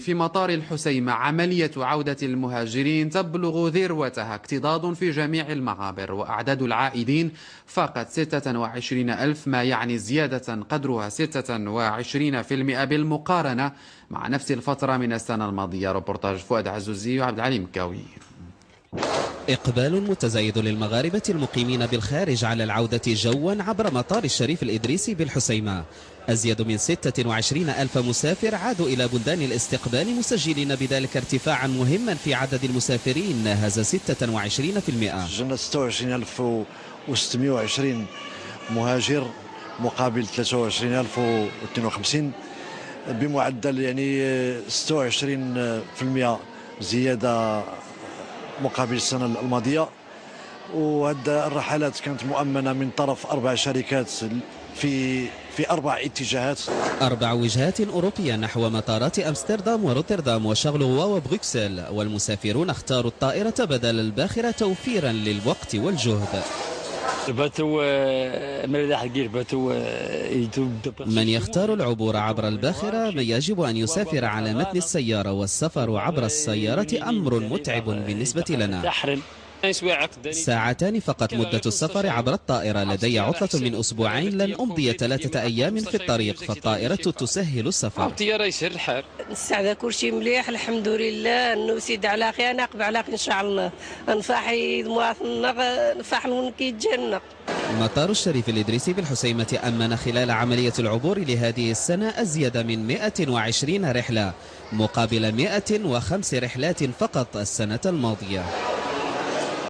في مطار الحسيمة عملية عودة المهاجرين تبلغ ذروتها، اكتظاظ في جميع المعابر، وأعداد العائدين فاقت 26 ألف، ما يعني زيادة قدرها 26% بالمقارنة مع نفس الفترة من السنة الماضية. روبورتاج فؤاد عزوزي وعبد العليم مكاوي. إقبال متزايد للمغاربة المقيمين بالخارج على العودة جوا عبر مطار الشريف الإدريسي بالحسيمة. أزيد من 26 ألف مسافر عادوا إلى بلدان الاستقبال، مسجلين بذلك ارتفاعا مهما في عدد المسافرين ناهز 26%. سجلنا 26620 مهاجر مقابل 23052 بمعدل يعني 26% زيادة مقابل السنة الماضية. وهذه الرحلات كانت مؤمنة من طرف 4 شركات في 4 اتجاهات، 4 وجهات أوروبية نحو مطارات أمستردام وروتردام وشارلروا وبروكسل، والمسافرون اختاروا الطائرة بدل الباخرة توفيرا للوقت والجهد. من يختار العبور عبر الباخرة من يجب أن يسافر على متن السيارة، والسفر عبر السيارة أمر متعب بالنسبة لنا. 2 ساعات فقط مدة السفر عبر الطائرة. لدي عطلة من أسبوعين، لن أمضي 3 أيام في الطريق، فالطائرة تسهل السفر. الطيارة يسهل الحال. السعادة كل شيء مليح الحمد لله. نسيد على خير نقب على خير إن شاء الله. نفاحي مواطننا نفاح ونكي الجنة. مطار الشريف الإدريسي بالحسيمة أمن خلال عملية العبور لهذه السنة أزيد من 120 رحلة مقابل 105 رحلات فقط السنة الماضية.